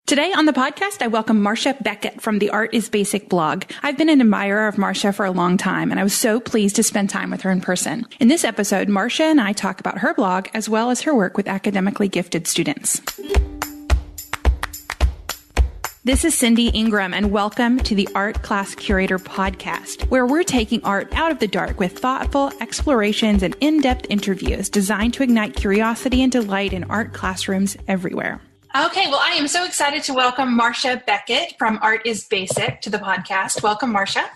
Today on the podcast, I welcome Marcia Beckett from the Art is Basic blog. I've been an admirer of Marcia for a long time, and I was so pleased to spend time with her in person. In this episode, Marcia and I talk about her blog as well as her work with academically gifted students. This is Cindy Ingram, and welcome to the Art Class Curator podcast, where we're taking art out of the dark with thoughtful explorations and in-depth interviews designed to ignite curiosity and delight in art classrooms everywhere. Okay, well, I am so excited to welcome Marcia Beckett from Art is Basic to the podcast. Welcome, Marcia.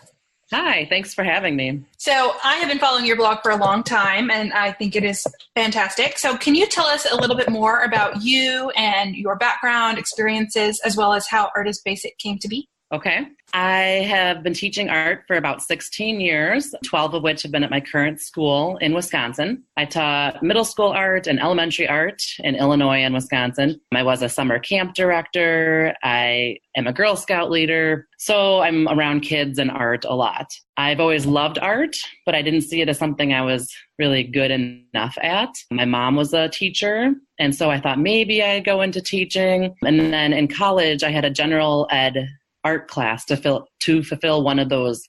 Hi, thanks for having me. So I have been following your blog for a long time, and I think it is fantastic. So can you tell us a little bit more about you and your background, experiences, as well as how Art is Basic came to be? Okay. I have been teaching art for about 16 years, 12 of which have been at my current school in Wisconsin. I taught middle school art and elementary art in Illinois and Wisconsin. I was a summer camp director. I am a Girl Scout leader. So I'm around kids and art a lot. I've always loved art, but I didn't see it as something I was really good enough at. My mom was a teacher, and so I thought maybe I'd go into teaching. And then in college, I had a general ed art class to fulfill one of those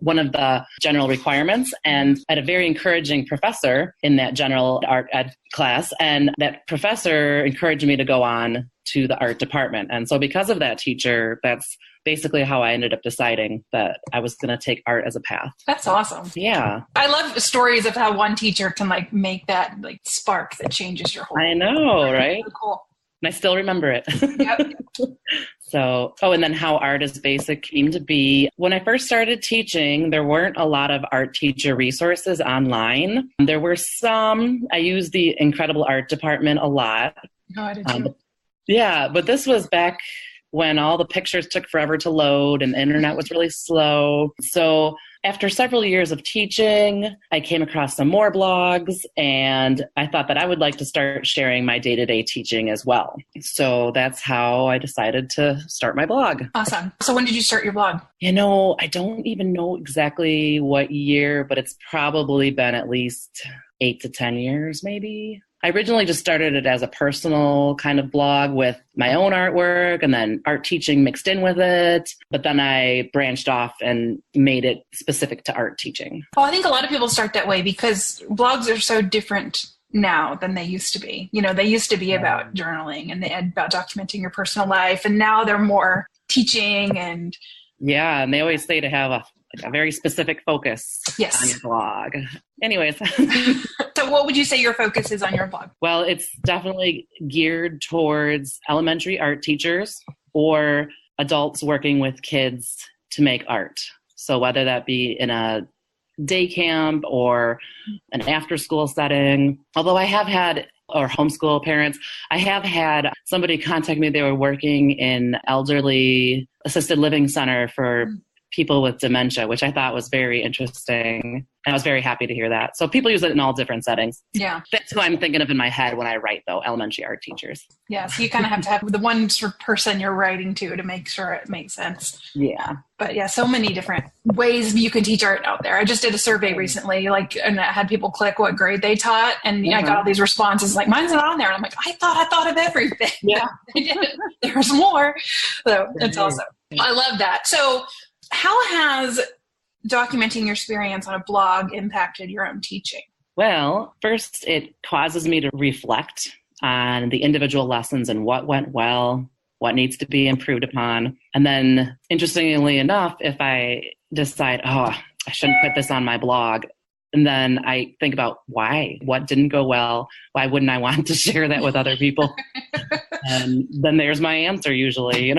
one of the general requirements. And I had a very encouraging professor in that general art ed class. And that professor encouraged me to go on to the art department. And so because of that teacher, that's basically how I ended up deciding that I was going to take art as a path. That's awesome. Yeah. I love stories of how one teacher can make that spark that changes your whole I know, life. Right? Really cool. And I still remember it. Yep. And then how Art is Basic came to be. When I first started teaching, there weren't a lot of art teacher resources online. There were some. I used the Incredible Art Department a lot. Oh, I did too. Yeah, but this was back when all the pictures took forever to load and the internet was really slow. So after several years of teaching, I came across some more blogs, and I thought that I would like to start sharing my day-to-day teaching as well. So that's how I decided to start my blog. Awesome. So when did you start your blog? I don't even know exactly what year, but it's probably been at least 8 to 10 years, maybe. I originally just started it as a personal kind of blog with my own artwork and then art teaching mixed in with it. But then I branched off and made it specific to art teaching. Well, I think a lot of people start that way because blogs are so different now than they used to be. They used to be about journaling and about documenting your personal life. And now they're more teaching and... Yeah, and they always say to have a very specific focus on your blog. Anyways. So what would you say your focus is on your blog? Well, it's definitely geared towards elementary art teachers or adults working with kids to make art. So whether that be in a day camp or an after-school setting, although I have had, or homeschool parents, I have had somebody contact me. They were working in elderly assisted living center for people with dementia, which I thought was very interesting. And I was very happy to hear that. So people use it in all different settings. Yeah. That's who I'm thinking of in my head when I write, though, elementary art teachers. Yeah, so you kind of have to have the one sort of person you're writing to make sure it makes sense. Yeah. But yeah, so many different ways you can teach art out there. I just did a survey recently, and I had people click what grade they taught, and I got all these responses like, mine's not on there. And I'm like, I thought of everything. Yeah. There's more. So it's awesome. I love that. So how has documenting your experience on a blog impacted your own teaching? Well, first, it causes me to reflect on the individual lessons and what went well, what needs to be improved upon. And then, interestingly enough, if I decide, I shouldn't put this on my blog, and then I think about what didn't go well, why wouldn't I want to share that with other people? And then there's my answer usually,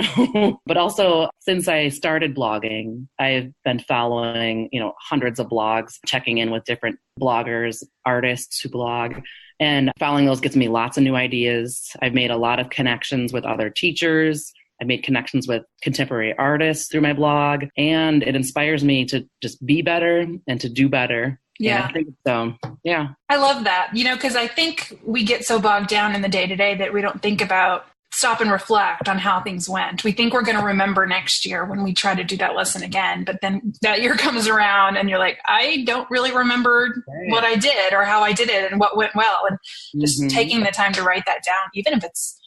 But also, since I started blogging, I've been following, hundreds of blogs, checking in with different bloggers, artists who blog, and following those gets me lots of new ideas. I've made a lot of connections with other teachers. I made connections with contemporary artists through my blog, and it inspires me to just be better and to do better. Yeah. I think so. Yeah. I love that, because I think we get so bogged down in the day-to-day that we don't think about stop and reflect on how things went. We think we're going to remember next year when we try to do that lesson again, but then that year comes around and you're like, I don't really remember what I did or how I did it and what went well. And just taking the time to write that down, even if it's,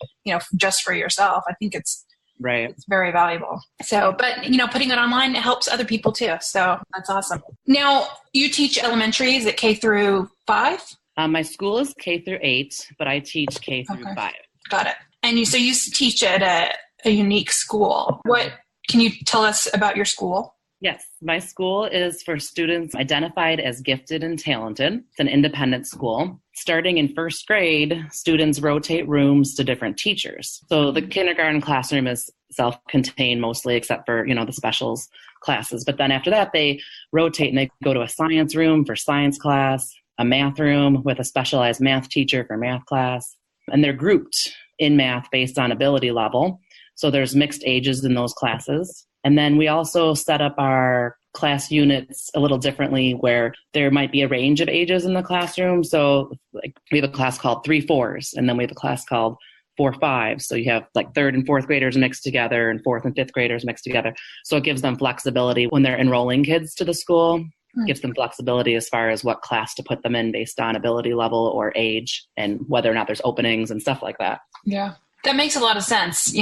just for yourself, I think it's Right. It's very valuable. So, but putting it online, it helps other people too. So that's awesome. Now you teach elementary, is it K through 5? My school is K through 8, but I teach K through 5. Got it. And you teach at a unique school. What can you tell us about your school? Yes, my school is for students identified as gifted and talented. It's an independent school. Starting in first grade, students rotate rooms to different teachers. So the kindergarten classroom is self-contained mostly, except for, the specials classes. But then after that, they rotate and they go to a science room for science class, a math room with a specialized math teacher for math class. And they're grouped in math based on ability level. So there's mixed ages in those classes. And then we also set up our class units a little differently where there might be a range of ages in the classroom. So like we have a class called 3-4s, and then we have a class called 4-5s. So you have like 3rd and 4th graders mixed together and 4th and 5th graders mixed together. So it gives them flexibility when they're enrolling kids to the school. Gives them flexibility as far as what class to put them in based on ability level or age and whether or not there's openings and stuff like that. Yeah, that makes a lot of sense,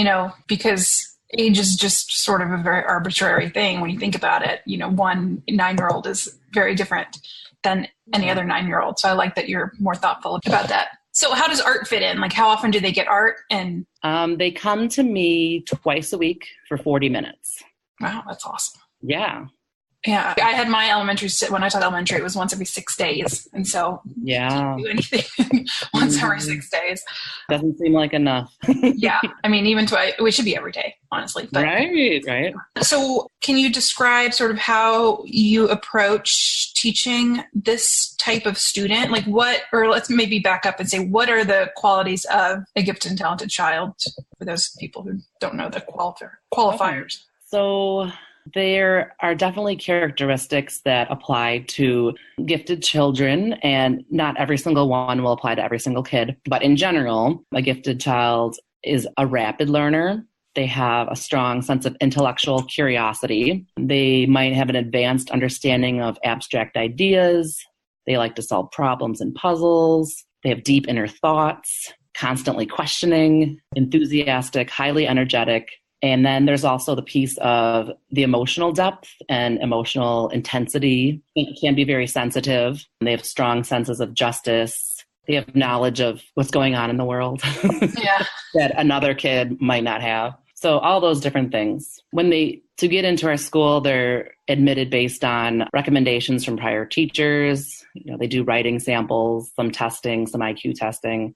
because age is just sort of a very arbitrary thing when you think about it. One 9-year-old is very different than any other 9-year-old. So I like that you're more thoughtful about that. So how does art fit in? Like how often do they get art? And they come to me twice a week for 40 minutes. Wow, that's awesome. Yeah. Yeah, I had my when I taught elementary, it was once every 6 days. And so yeah, can't do anything once every 6 days. Doesn't seem like enough. Yeah. I mean, even we should be every day, honestly. But, right. So can you describe sort of how you approach teaching this type of student? Like or let's maybe back up and say, what are the qualities of a gifted and talented child for those people who don't know the qualifiers? Okay. So there are definitely characteristics that apply to gifted children, and not every single one will apply to every single kid. But in general, a gifted child is a rapid learner. They have a strong sense of intellectual curiosity. They might have an advanced understanding of abstract ideas. They like to solve problems and puzzles. They have deep inner thoughts, constantly questioning, enthusiastic, highly energetic. And then there's also the piece of the emotional depth and emotional intensity. It can be very sensitive. They have strong senses of justice. They have knowledge of what's going on in the world that another kid might not have. So all those different things. To get into our school, they're admitted based on recommendations from prior teachers. They do writing samples, some testing, some IQ testing.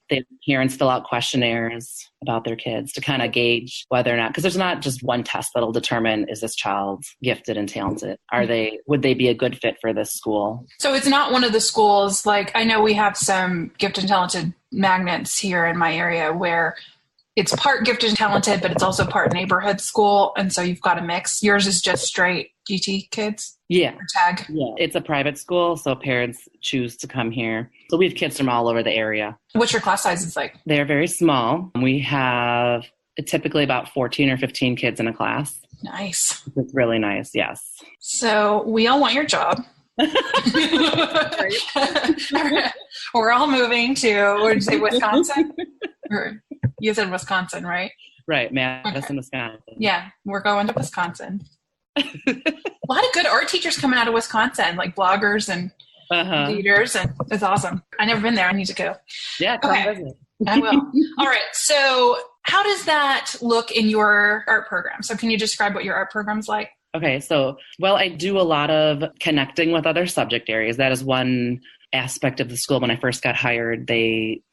Parents fill out questionnaires about their kids to kind of gauge whether or not, because there's not just one test that'll determine, is this child gifted and talented? Would they be a good fit for this school? So it's not one of the schools, like I know we have some gifted and talented magnets here in my area where it's part gifted and talented, but it's also part neighborhood school. And so you've got a mix. Yours is just straight GT kids? Yeah. Or tag? Yeah. It's a private school, so parents choose to come here. So we have kids from all over the area. What's your class sizes like? They're very small. We have typically about 14 or 15 kids in a class. Nice. It's really nice, yes. So we all want your job. We're all moving to, what did you say, Wisconsin? You said Wisconsin, right? Right, Madison, Wisconsin. Yeah, we're going to Wisconsin. A lot of good art teachers coming out of Wisconsin, like bloggers and leaders, and it's awesome. I've never been there. I need to go. Yeah, come visit. I will. All right, so how does that look in your art program? So can you describe what your art program's like? Okay, so, I do a lot of connecting with other subject areas. That is one aspect of the school. When I first got hired,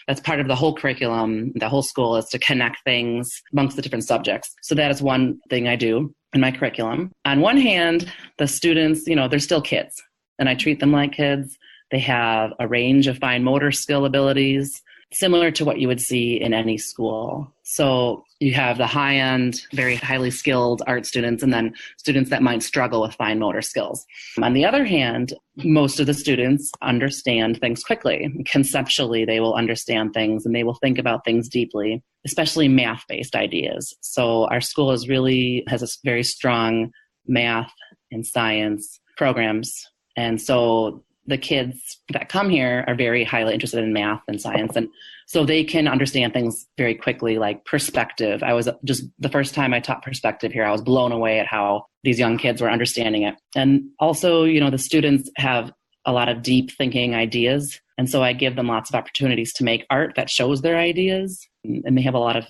that's part of the whole curriculum. The whole school is to connect things amongst the different subjects. So that is one thing I do in my curriculum. On one hand, the students, they're still kids, and I treat them like kids. They have a range of fine motor skill abilities, similar to what you would see in any school. So you have the high-end, very highly skilled art students, and then students that might struggle with fine motor skills. On the other hand, most of the students understand things quickly. Conceptually, they will understand things, and they will think about things deeply, especially math-based ideas. So our school has a very strong math and science programs. And so the kids that come here are very highly interested in math and science. And so they can understand things very quickly, like perspective. I was just, the first time I taught perspective here, I was blown away at how these young kids were understanding it. And also, the students have a lot of deep thinking ideas. And so I give them lots of opportunities to make art that shows their ideas. And they have a lot of,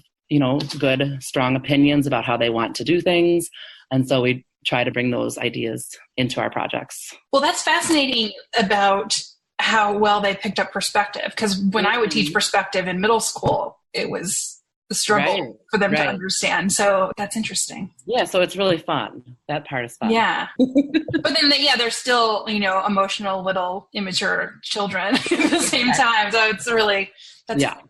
good, strong opinions about how they want to do things. And so we try to bring those ideas into our projects. Well, that's fascinating about how well they picked up perspective. Because when I would teach perspective in middle school, it was a struggle for them to understand. So that's interesting. Yeah, so it's really fun. That part is fun. Yeah. But then, they're still, emotional, little, immature children at the same time. So it's really,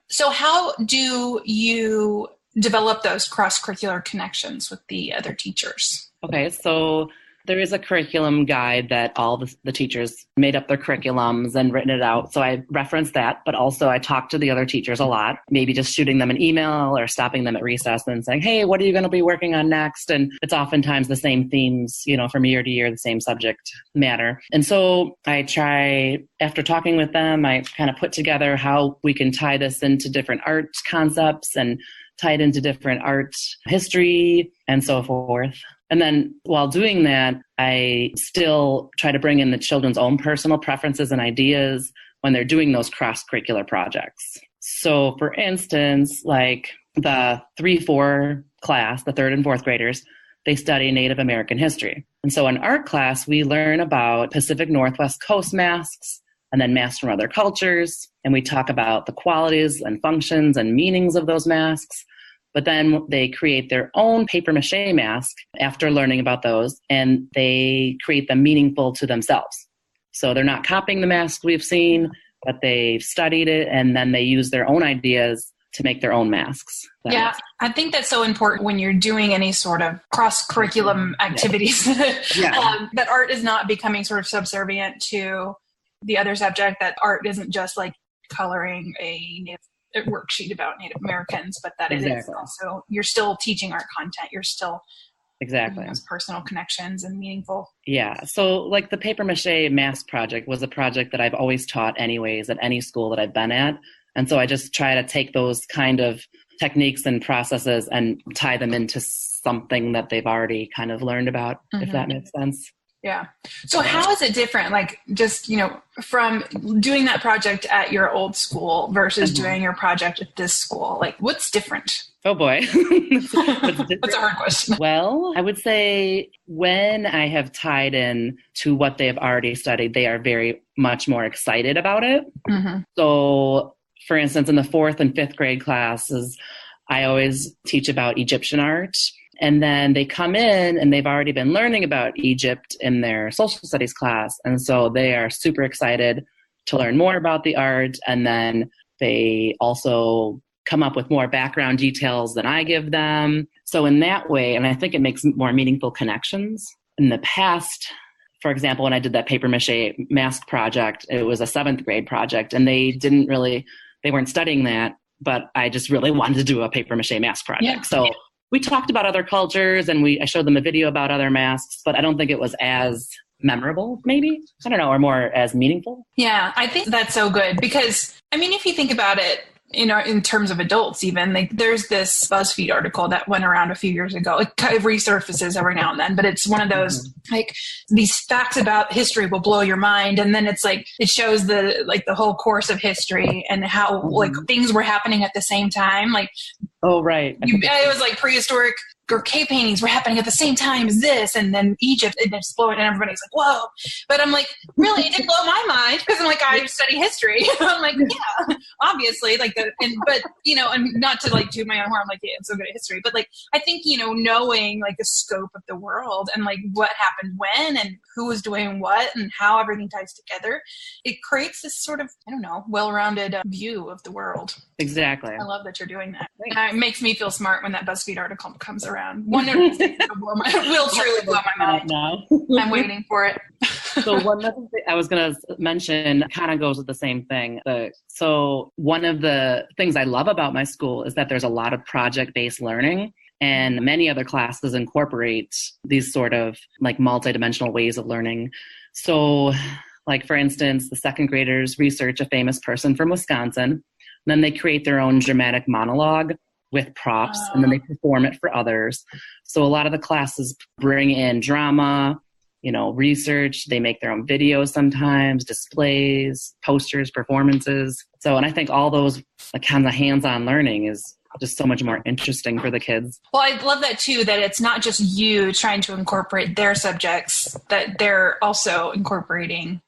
So how do you develop those cross-curricular connections with the other teachers? Okay, so there is a curriculum guide that all the teachers made up their curriculums and written it out. So I reference that, but also I talk to the other teachers a lot, maybe just shooting them an email or stopping them at recess and saying, hey, what are you going to be working on next? And it's oftentimes the same themes, from year to year, the same subject matter. And so I try, after talking with them, I kind of put together how we can tie this into different art concepts and tie it into different art history and so forth. And then while doing that, I still try to bring in the children's own personal preferences and ideas when they're doing those cross-curricular projects. So for instance, like the 3-4 class, the 3rd and 4th graders, they study Native American history. And so in art class, we learn about Pacific Northwest Coast masks and then masks from other cultures. And we talk about the qualities and functions and meanings of those masks. But then they create their own papier-mâché mask after learning about those, and they create them meaningful to themselves. So they're not copying the mask we've seen, but they've studied it, and then they use their own ideas to make their own masks. Yeah, I think that's so important when you're doing any sort of cross-curriculum activities, that art is not becoming sort of subservient to the other subject, that art isn't just like coloring a worksheet about Native Americans, but that it is also, you're still teaching art content. You're still those personal connections and meaningful. Yeah. So like the papier-mâché mask project was a project that I've always taught anyways at any school that I've been at. And so I just try to take those kind of techniques and processes and tie them into something that they've already kind of learned about, if that makes sense. Yeah. So how is it different? Like just, from doing that project at your old school versus doing your project at this school, like what's different? Oh boy. That's a hard question. Well, I would say when I have tied in to what they've already studied, they are very much more excited about it. So for instance, in the 4th and 5th grade classes, I always teach about Egyptian art. And then they come in and they've already been learning about Egypt in their social studies class. And so they are super excited to learn more about the art. And then they also come up with more background details than I give them. So in that way, and I think it makes more meaningful connections. In the past, for example, when I did that papier-mâché mask project, it was a 7th grade project and they weren't studying that, but I just really wanted to do a papier-mâché mask project. Yeah. So we talked about other cultures and I showed them a video about other masks, but I don't think it was as memorable, maybe, I don't know, or more as meaningful. Yeah, I think that's so good because, if you think about it, in terms of adults even, like there's this BuzzFeed article that went around a few years ago. It kind of resurfaces every now and then, but it's one of those, like these facts about history will blow your mind. And then it's like, it shows the whole course of history and how like things were happening at the same time. Like, oh, right. It was like prehistoric or cave paintings were happening at the same time as this, and then Egypt, and it's blowing, and everybody's like, whoa. But I'm like, really, it didn't blow my mind, because I'm like, I study history. I'm like, yeah, obviously, and not to like toot my own horn, I'm like, yeah, I'm so good at history. But like, I think, knowing like the scope of the world and like what happened when and who was doing what and how everything ties together, it creates this sort of, I don't know, well-rounded view of the world. Exactly. I love that you're doing that. It makes me feel smart when that BuzzFeed article comes around. One of these things will truly blow my mind. Now. I'm waiting for it. So one other thing I was going to mention kind of goes with the same thing. So one of the things I love about my school is that there's a lot of project-based learning, and many other classes incorporate these sort of like multidimensional ways of learning. So Like, for instance, the second graders research a famous person from Wisconsin. And then they create their own dramatic monologue with props, and then they perform it for others. So a lot of the classes bring in drama, research. They make their own videos sometimes, displays, posters, performances. So, and I think all those kinds of hands-on learning is just so much more interesting for the kids. Well, I love that too, that it's not just you trying to incorporate their subjects, that they're also incorporating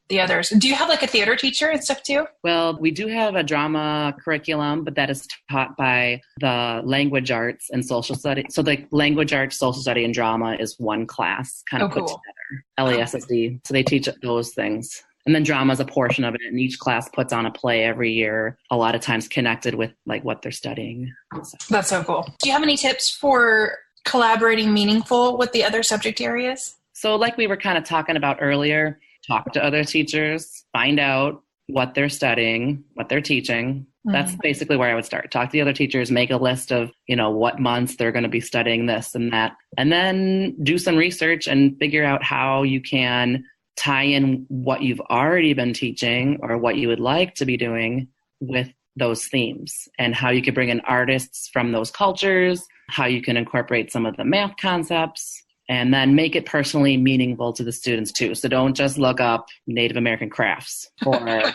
the others. Do you have like a theater teacher and stuff too? Well, we do have a drama curriculum, but that is taught by the language arts and social study. So the language arts, social study, and drama is one class kind of put together, LASSD. So they teach those things. And then drama is a portion of it, and each class puts on a play every year, a lot of times connected with like what they're studying. So. That's so cool. Do you have any tips for collaborating meaningful with the other subject areas? So like we were kind of talking about earlier, talk to other teachers, find out what they're studying, what they're teaching. That's basically where I would start. Talk to the other teachers, make a list of, what months they're going to be studying this and that, and then do some research and figure out how you can tie in what you've already been teaching or what you would like to be doing with those themes, and how you could bring in artists from those cultures, how you can incorporate some of the math concepts, and then make it personally meaningful to the students too. So don't just look up Native American crafts or,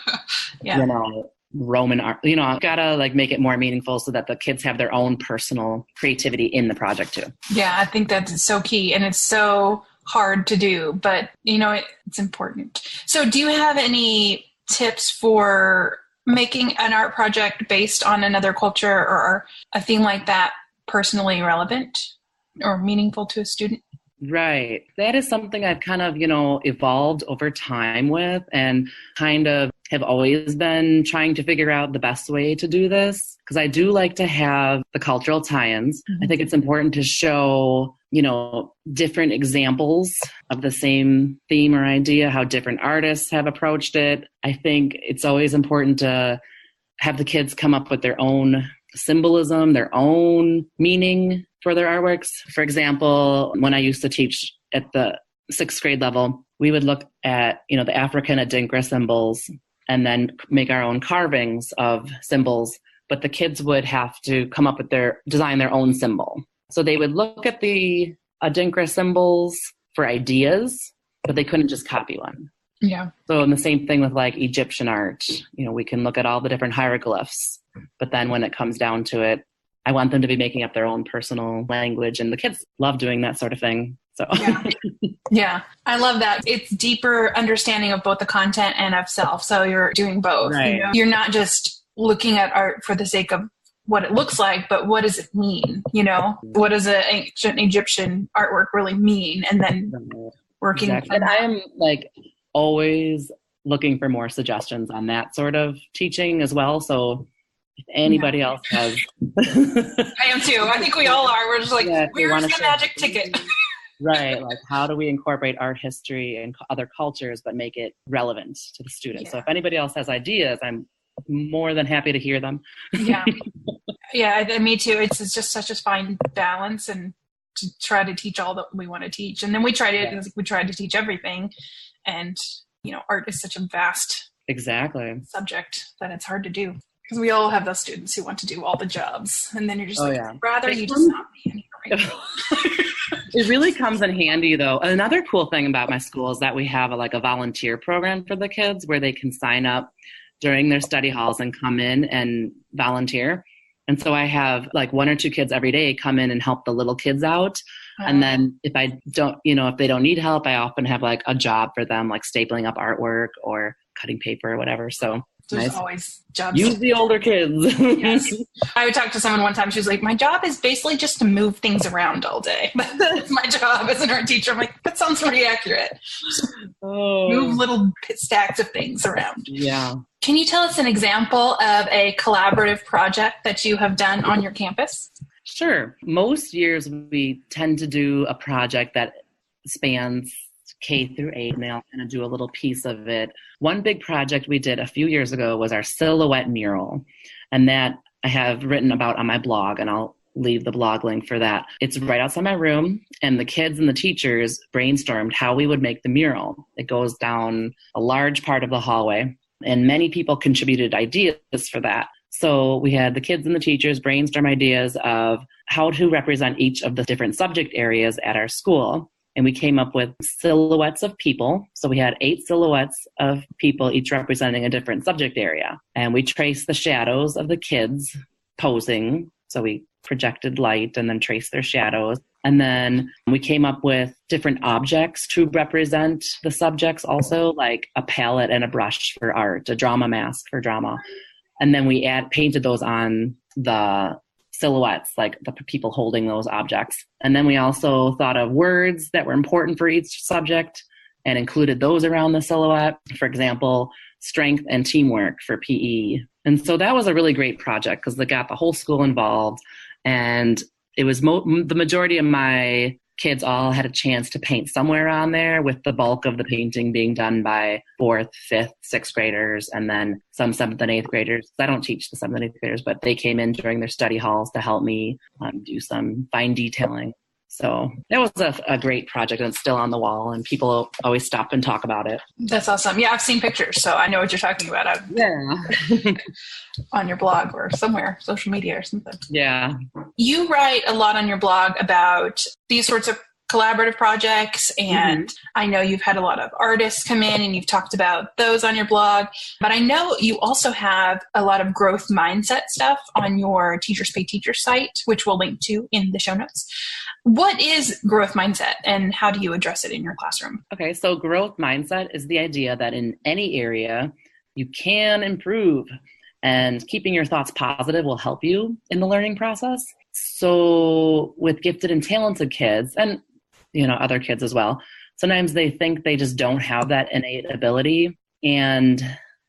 Roman art. Gotta make it more meaningful so that the kids have their own personal creativity in the project too. Yeah, I think that's so key, and it's so hard to do, but it's important. So do you have any tips for making an art project based on another culture or a theme like that personally relevant or meaningful to a student? Right. That is something I've kind of, evolved over time with, and kind of have always been trying to figure out the best way to do this, because I do like to have the cultural tie-ins. I think it's important to show, different examples of the same theme or idea, how different artists have approached it. I think it's always important to have the kids come up with their own symbolism, their own meaning for their artworks. For example, when I used to teach at the 6th grade level, we would look at, the African Adinkra symbols and then make our own carvings of symbols. But the kids would have to come up with design their own symbol. So they would look at the Adinkra symbols for ideas, but they couldn't just copy one. Yeah. So and the same thing with Egyptian art, we can look at all the different hieroglyphs, but then when it comes down to it, I want them to be making up their own personal language, and the kids love doing that sort of thing. So yeah, I love that. It's deeper understanding of both the content and of self. So you're doing both. Right. You're not just looking at art for the sake of what it looks like, but what does it mean? What does an ancient Egyptian artwork really mean? And then working. Exactly. And I am always looking for more suggestions on that sort of teaching as well. So if anybody else has. I am too. I think we all are. We're just where's the magic ticket? Right. How do we incorporate art history and other cultures, but make it relevant to the students? Yeah. So if anybody else has ideas, I'm more than happy to hear them. Yeah. Yeah, me too. It's just such a fine balance, and to try to teach all that we want to teach. And then we tried to teach everything. And, art is such a vast subject that it's hard to do. Because we all have those students who want to do all the jobs. And then you're just rather you just not be any. It really comes in handy, though. Another cool thing about my school is that we have a volunteer program for the kids where they can sign up during their study halls and come in and volunteer. And so I have 1 or 2 kids every day come in and help the little kids out. And then if I don't, if they don't need help, I often have a job for them, stapling up artwork or cutting paper or whatever. So there's always jobs. Use the older kids. Yes. I would talk to someone one time. She was like, my job is basically just to move things around all day. That's my job as an art teacher. I'm like, that sounds pretty accurate. Move little stacks of things around. Yeah. Can you tell us an example of a collaborative project that you have done on your campus? Sure. Most years we tend to do a project that spans K through 8, and they'll kind of do a little piece of it. One big project we did a few years ago was our silhouette mural, and that I have written about on my blog, and I'll leave the blog link for that. It's right outside my room, and the kids and the teachers brainstormed how we would make the mural. It goes down a large part of the hallway, and many people contributed ideas for that. So we had the kids and the teachers brainstorm ideas of how to represent each of the different subject areas at our school. And we came up with silhouettes of people. So we had 8 silhouettes of people, each representing a different subject area. And we traced the shadows of the kids posing. So we projected light and then traced their shadows. And then we came up with different objects to represent the subjects also, like a palette and a brush for art, a drama mask for drama. And then we painted those on the silhouettes, like the people holding those objects. And then we also thought of words that were important for each subject and included those around the silhouette. For example, strength and teamwork for PE. And so that was a really great project because they got the whole school involved. And it was the majority of my kids all had a chance to paint somewhere on there, with the bulk of the painting being done by 4th, 5th, 6th graders, and then some 7th and 8th graders. I don't teach the 7th and 8th graders, but they came in during their study halls to help me do some fine detailing. So that was a great project, and it's still on the wall, and people always stop and talk about it. That's awesome. Yeah, I've seen pictures, so I know what you're talking about. Yeah. On your blog or somewhere, social media or something. Yeah. You write a lot on your blog about these sorts of collaborative projects, and I know you've had a lot of artists come in and you've talked about those on your blog, but I know you also have a lot of growth mindset stuff on your Teachers Pay Teachers site, which we'll link to in the show notes. What is growth mindset and how do you address it in your classroom? Okay, so growth mindset is the idea that in any area you can improve, and keeping your thoughts positive will help you in the learning process. So with gifted and talented kids, and other kids as well, sometimes they think they just don't have that innate ability. And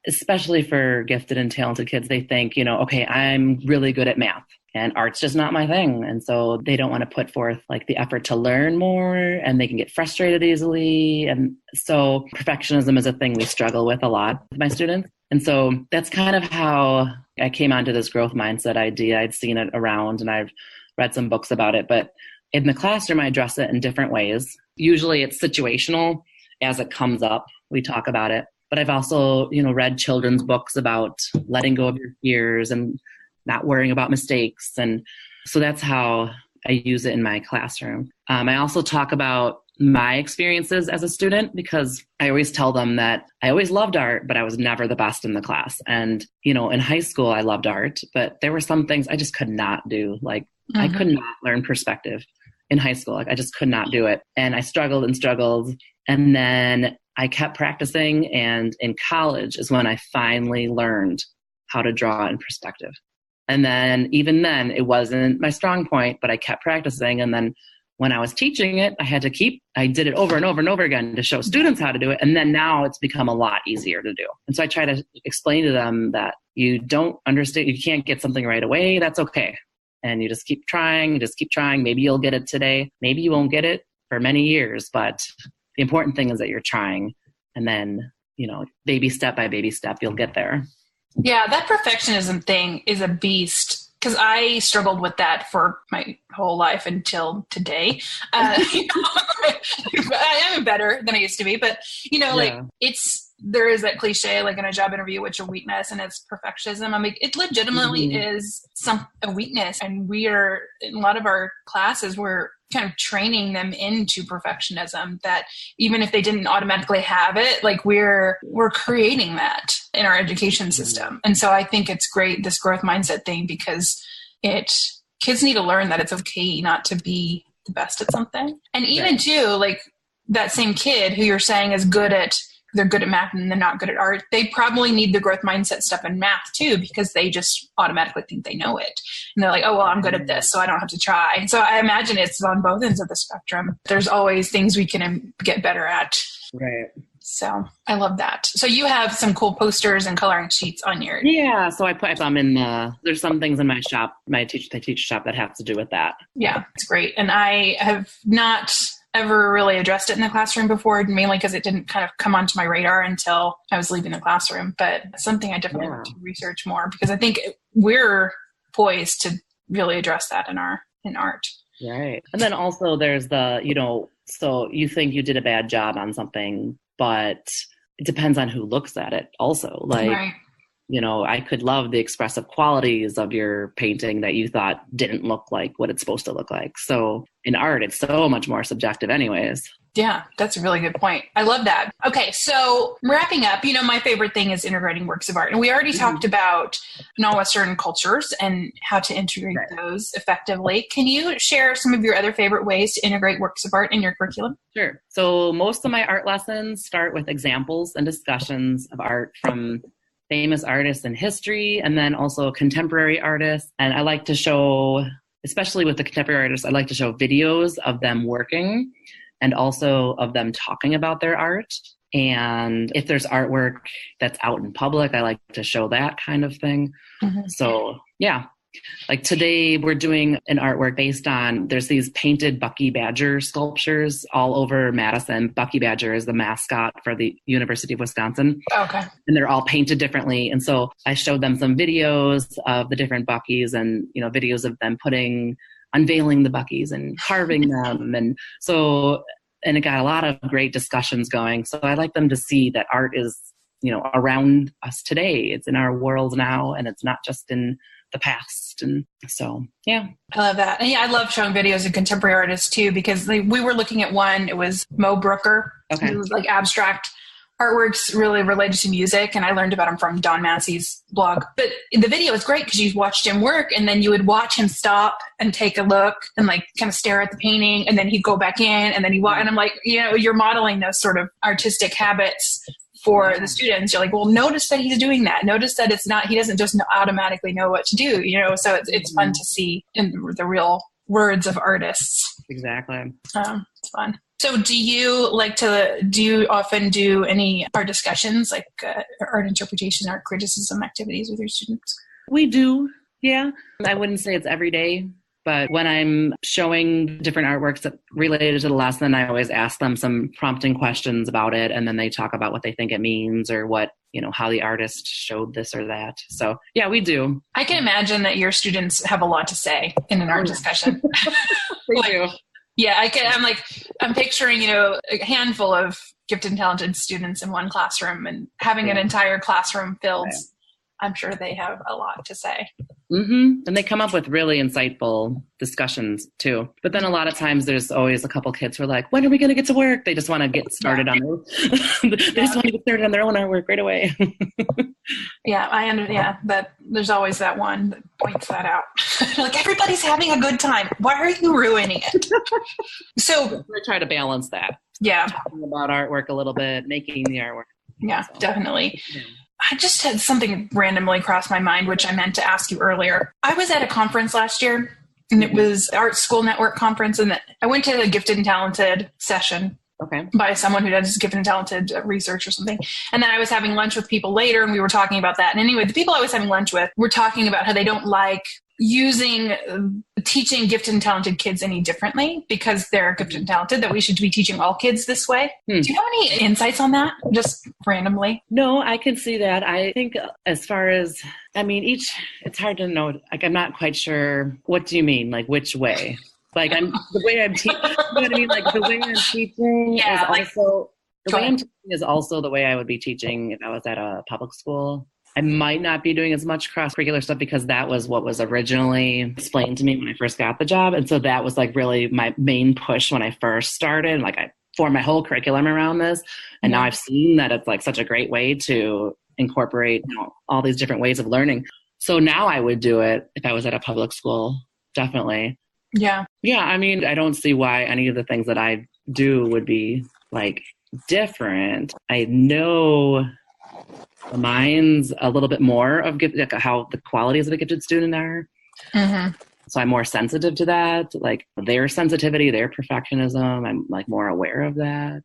especially for gifted and talented kids, they think, okay, I'm really good at math and art's just not my thing. And so they don't want to put forth like the effort to learn more, and they can get frustrated easily. And so perfectionism is a thing we struggle with a lot with my students. And so that's kind of how I came onto this growth mindset idea. I'd seen it around and I've read some books about it, but in the classroom, I address it in different ways. Usually it's situational. As it comes up, we talk about it. But I've also, read children's books about letting go of your fears and not worrying about mistakes. And so that's how I use it in my classroom. I also talk about my experiences as a student, because I always tell them that I always loved art, but I was never the best in the class. And, in high school, I loved art, but there were some things I just could not do. Like I could not learn perspective in high school. Like I just could not do it. And I struggled and struggled. And then I kept practicing. And in college is when I finally learned how to draw in perspective. And then even then it wasn't my strong point, but I kept practicing. And then when I was teaching it, I did it over and over and over again to show students how to do it. And then now it's become a lot easier to do. And so I try to explain to them that you don't understand, you can't get something right away. That's okay. And you just keep trying. Maybe you'll get it today. Maybe you won't get it for many years. But the important thing is that you're trying. And then, baby step by baby step, you'll get there. Yeah, that perfectionism thing is a beast, because I struggled with that for my whole life until today. I am better than I used to be, but there is that cliche, like in a job interview, what's your weakness? And it's perfectionism. I mean, it legitimately is a weakness. And we are, in a lot of our classes, we're kind of training them into perfectionism, that even if they didn't automatically have it, like we're creating that in our education system. And so I think it's great, this growth mindset thing, because kids need to learn that it's okay not to be the best at something. And even too, like that same kid who you're saying is they're good at math and they're not good at art, they probably need the growth mindset stuff in math too, because they just automatically think they know it. And they're like, oh, well, I'm good at this, so I don't have to try. So I imagine it's on both ends of the spectrum. There's always things we can get better at. Right. So I love that. So you have some cool posters and coloring sheets on your... Yeah. So I put them in there's some things in my shop, my teacher shop, that have to do with that. Yeah, it's great. And I have not ever really addressed it in the classroom before, mainly because it didn't kind of come onto my radar until I was leaving the classroom. But something I definitely want to research more, because I think we're poised to really address that in art. Right. And then also there's the, so you think you did a bad job on something, but it depends on who looks at it also. Like, Right. I could love the expressive qualities of your painting that you thought didn't look like what it's supposed to look like. So in art, it's so much more subjective anyways. Yeah, that's a really good point. I love that. Okay, so wrapping up, my favorite thing is integrating works of art. And we already talked about non-Western cultures and how to integrate those effectively. Can you share some of your other favorite ways to integrate works of art in your curriculum? Sure. So most of my art lessons start with examples and discussions of art from famous artists in history, and then also contemporary artists. And I like to show, especially with the contemporary artists, I like to show videos of them working and also of them talking about their art. And if there's artwork that's out in public, I like to show that kind of thing. Mm-hmm. So yeah, like today we're doing an artwork based on, there's these painted Bucky Badger sculptures all over Madison. Bucky Badger is the mascot for the University of Wisconsin. Okay. And they're all painted differently. And so I showed them some videos of the different Buckies and, videos of them unveiling the Buckies and carving them. And it got a lot of great discussions going. So I like them to see that art is, around us today. It's in our world now, and it's not just in the past. And so, yeah. I love that. And yeah, I love showing videos of contemporary artists too, because we were looking at one, it was Mo Brooker. Okay. It was like abstract artworks really related to music, and I learned about him from Don Massey's blog. But the video is great because you watched him work, and then you would watch him stop and take a look and like kind of stare at the painting, and then he'd go back in, and then and I'm like, you're modeling those sort of artistic habits for the students. You're like, well, notice that he's doing that. Notice that he doesn't just automatically know what to do, so it's fun to see in the real words of artists. Exactly. It's fun. So do you often do any art discussions, like art interpretation, art criticism activities with your students? We do, yeah. I wouldn't say it's every day, but when I'm showing different artworks that related to the lesson, I always ask them some prompting questions about it, and then they talk about what they think it means or what, how the artist showed this or that. So yeah, we do. I can imagine that your students have a lot to say in an art discussion. They do. Yeah, I'm picturing, a handful of gifted and talented students in one classroom, and having an entire classroom filled. Right. I'm sure they have a lot to say. Mm-hmm. And they come up with really insightful discussions too. But then a lot of times there's always a couple kids who are like, when are we going to get to work? They just want to get started on their, just want to get started on their own artwork right away. That there's always that one that points that out. Like, everybody's having a good time. Why are you ruining it? So I try to balance that. Yeah. Talking about artwork a little bit, making the artwork. Yeah, definitely. Yeah. I just had something randomly cross my mind, which I meant to ask you earlier. I was at a conference last year, and it was Art School Network conference, and I went to a gifted and talented session by someone who does gifted and talented research or something. And then I was having lunch with people later, and we were talking about that. And anyway, the people I was having lunch with were talking about how they don't like teaching gifted and talented kids any differently because they're gifted and talented, that we should be teaching all kids this way. Do you have any insights on that, just randomly? No, I can see that. I think as far as, it's hard to know. Like, I'm not quite sure. What do you mean? Like, which way? Like, the way I'm teaching, you know what I mean? Like, the way I'm teaching is also the way I would be teaching if I was at a public school. I might not be doing as much cross-curricular stuff because that was what was originally explained to me when I first got the job. And so that was like really my main push when I first started. Like, I formed my whole curriculum around this. And now I've seen that it's like such a great way to incorporate all these different ways of learning. So now I would do it if I was at a public school, definitely. Yeah. Yeah. I don't see why any of the things that I do would be like different. I know mine's a little bit more of how the qualities of a gifted student are. Mm-hmm. So I'm more sensitive to that, like their sensitivity, their perfectionism. I'm like more aware of that.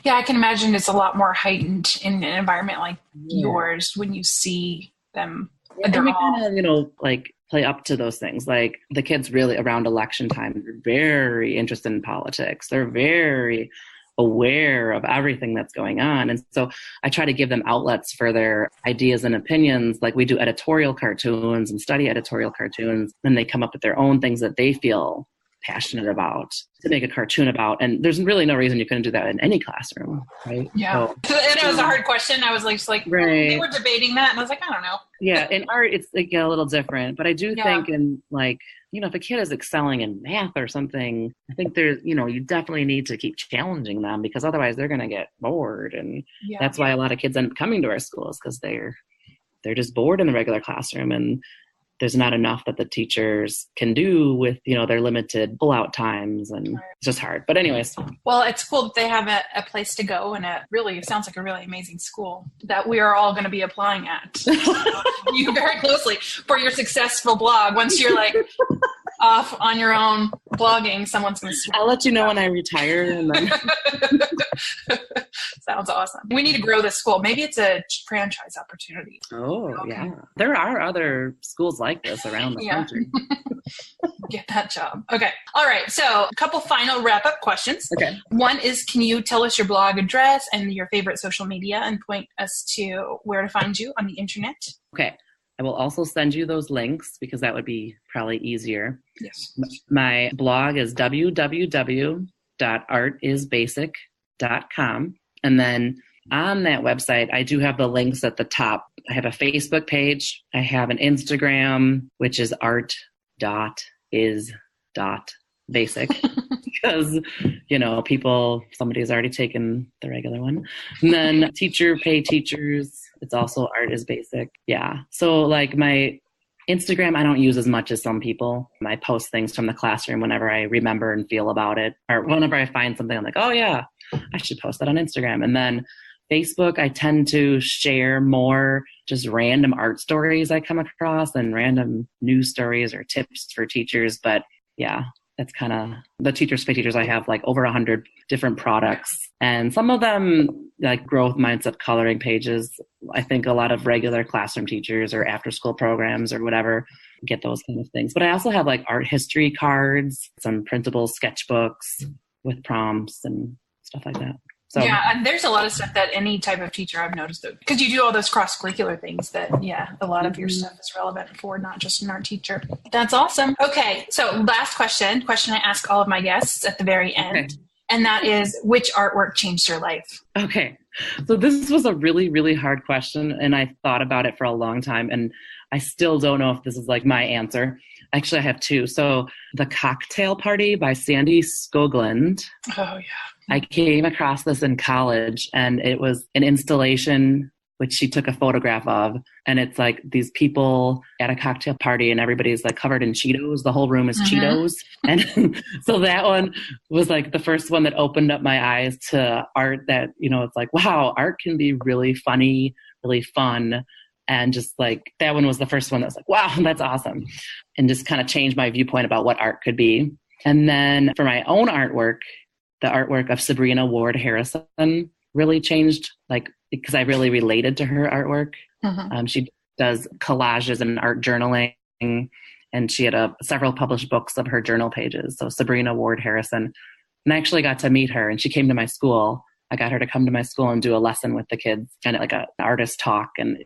Yeah, I can imagine it's a lot more heightened in an environment like yours when you see them. And we kind of, like play up to those things. Like the kids really around election time, they're very interested in politics. They're very aware of everything that's going on. And so I try to give them outlets for their ideas and opinions. Like we do editorial cartoons and study editorial cartoons, and they come up with their own things that they feel passionate about to make a cartoon about. And there's really no reason you couldn't do that in any classroom, right? Yeah. So, and it was a hard question. I was like, right. They were debating that. And I was like, I don't know. Yeah. In art, it's like a little different, but I do think in like, you know, if a kid is excelling in math or something, I think there's, you know, you definitely need to keep challenging them, because otherwise they're going to get bored. And that's why a lot of kids end up coming to our schools, because they're just bored in the regular classroom, and there's not enough that the teachers can do with, you know, their limited pull-out times, and it's just hard. But anyways. Well, it's cool that they have a place to go, and it sounds like a really amazing school that we are all going to be applying at you very closely for your successful blog. Once you're like off on your own blogging, someone's going to. I'll let you know when I retire. And then. Sounds awesome. We need to grow this school. Maybe it's a franchise opportunity. Oh, yeah. There are other schools like this around the country. Get that job. Okay. All right. So a couple final wrap-up questions. Okay. One is, can you tell us your blog address and your favorite social media and point us to where to find you on the internet? Okay. I will also send you those links, because that would be probably easier. Yes. My blog is www.artisbasic.com. And then on that website, I do have the links at the top. I have a Facebook page. I have an Instagram, which is art.is.basic. Because, you know, somebody's already taken the regular one. And then teacher pay teachers. It's also Art is Basic. Yeah. So like my Instagram, I don't use as much as some people. I post things from the classroom whenever I remember and feel about it. Or whenever I find something, I'm like, oh yeah, I should post that on Instagram. And then Facebook, I tend to share more just random art stories I come across and random news stories or tips for teachers. But yeah, that's kind of the Teachers Pay Teachers. I have like over 100 different products, and some of them like growth mindset coloring pages. I think a lot of regular classroom teachers or after school programs or whatever get those kind of things. But I also have like art history cards, some printable sketchbooks with prompts and stuff like that. So, yeah, and there's a lot of stuff that any type of teacher I've noticed, because you do all those cross-curricular things that, a lot of your stuff is relevant for not just an art teacher. That's awesome. Okay, so last question I ask all of my guests at the very end, and that is, which artwork changed your life? Okay, so this was a really, really hard question, and I thought about it for a long time, and I still don't know if this is like my answer. Actually, I have two. So The Cocktail Party by Sandy Skoglund. Oh, yeah. I came across this in college, and it was an installation which she took a photograph of. And it's like these people at a cocktail party, and everybody's like covered in Cheetos. The whole room is Cheetos. And so that one was like the first one that opened up my eyes to art that, it's like, wow, art can be really funny, really fun. And just like that one was the first one that was like, wow, that's awesome. And just kind of changed my viewpoint about what art could be. And then for my own artwork, the artwork of Sabrina Ward Harrison really changed, like, because I really related to her artwork. She does collages and art journaling, and she had several published books of her journal pages. So Sabrina Ward Harrison. And I actually got to meet her, and she came to my school. I got her to come to my school and do a lesson with the kids, kind of like an artist talk. And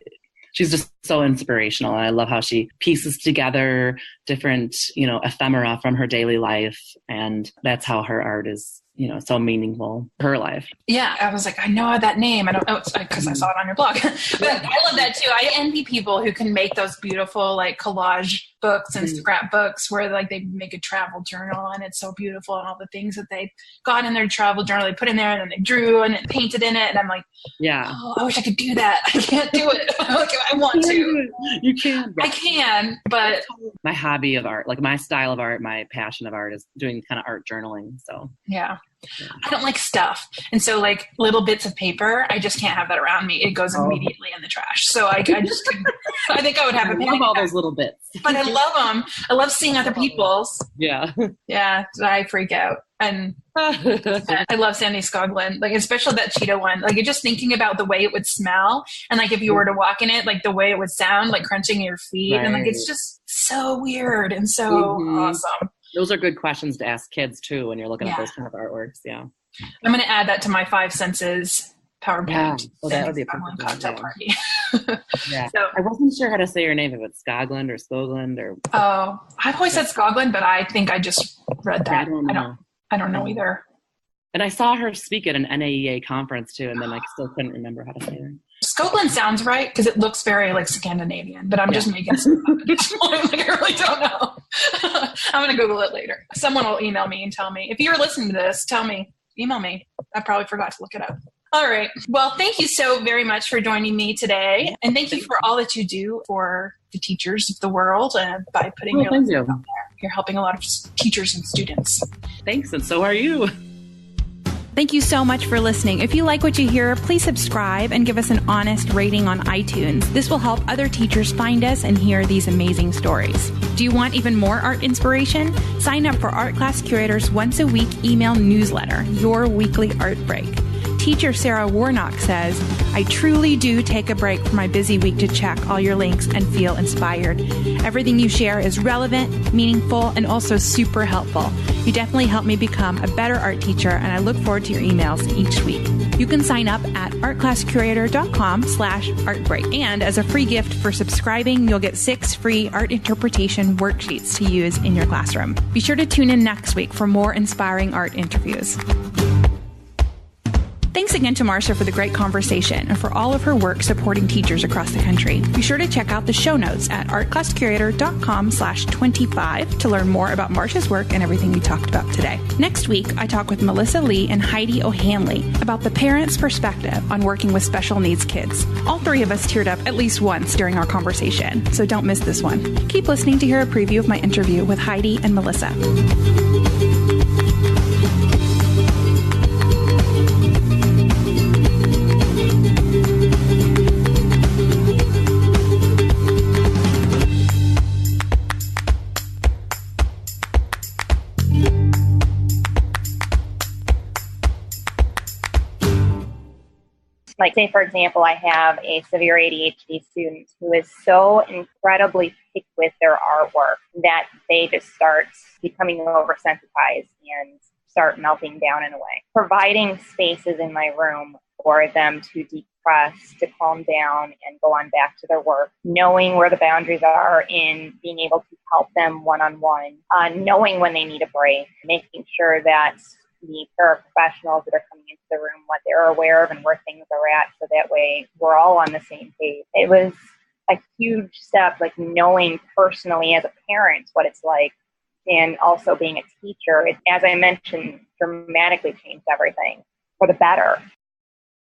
she's just so inspirational. And I love how she pieces together different, ephemera from her daily life. And that's how her art is, so meaningful to her life. Yeah. I was like, I know that name. I don't know, because I saw it on your blog. But I love that too. I envy people who can make those beautiful like collage books and scrapbooks where like they make a travel journal, and it's so beautiful, and all the things that they got in their travel journal they put in there, and then they drew and painted in it, and I'm like, I wish I could do that. I can't do it. I want to. You can. I can, but my hobby of art, like my style of art, my passion of art is doing kind of art journaling. So yeah. I don't like stuff. And so like little bits of paper, I just can't have that around me. It goes immediately in the trash. So I just couldn't. I think I would have a love all those little bits. But I love them. I love seeing other people's. Yeah. Yeah. I freak out. And I love Sandy Skoglund, like especially that Cheeto one. Like just thinking about the way it would smell, and like if you were to walk in it, like the way it would sound, like crunching your feet, and like it's just so weird and so awesome. Those are good questions to ask kids too when you're looking at those kind of artworks. Yeah. I'm going to add that to my 5 senses PowerPoint. Yeah, well, that would be a perfect cocktail party. Yeah, So, I wasn't sure how to say your name, if it's Scogland or Skogland or. Oh, I've always said Scogland, but I think I just read that. I don't know either. And I saw her speak at an NAEA conference too, and then I still couldn't remember how to say her. Scotland sounds right because it looks very like Scandinavian, but I'm just making stuff up at this point. Like, I really don't know. I'm going to Google it later. Someone will email me and tell me. If you're listening to this, email me. I probably forgot to look it up. All right. Well, thank you so very much for joining me today. And thank you for all that you do for the teachers of the world by putting your lessons out there. You're helping a lot of teachers and students. Thanks, and so are you. Thank you so much for listening. If you like what you hear, please subscribe and give us an honest rating on iTunes. This will help other teachers find us and hear these amazing stories. Do you want even more art inspiration? Sign up for Art Class Curator's once a week email newsletter, Your Weekly Art Break. Teacher Sarah Warnock says, I truly do take a break from my busy week to check all your links and feel inspired. Everything you share is relevant, meaningful, and also super helpful. You definitely help me become a better art teacher, and I look forward to your emails each week. You can sign up at artclasscurator.com/artbreak. And as a free gift for subscribing, you'll get 6 free art interpretation worksheets to use in your classroom. Be sure to tune in next week for more inspiring art interviews. Thanks again to Marcia for the great conversation and for all of her work supporting teachers across the country. Be sure to check out the show notes at artclasscurator.com/25 to learn more about Marcia's work and everything we talked about today. Next week, I talk with Melissa Lee and Heidi O'Hanley about the parent's perspective on working with special needs kids. All 3 of us teared up at least once during our conversation, so don't miss this one. Keep listening to hear a preview of my interview with Heidi and Melissa. Like, say, for example, I have a severe ADHD student who is so incredibly picky with their artwork that they just start becoming oversensitized and start melting down in a way. Providing spaces in my room for them to decompress, to calm down, and go on back to their work, knowing where the boundaries are in being able to help them one-on-one, knowing when they need a break, making sure that the paraprofessionals that are coming into the room, what they're aware of and where things are at, so that way we're all on the same page. It was a huge step, like knowing personally as a parent what it's like, and also being a teacher. It, as I mentioned, dramatically changed everything for the better.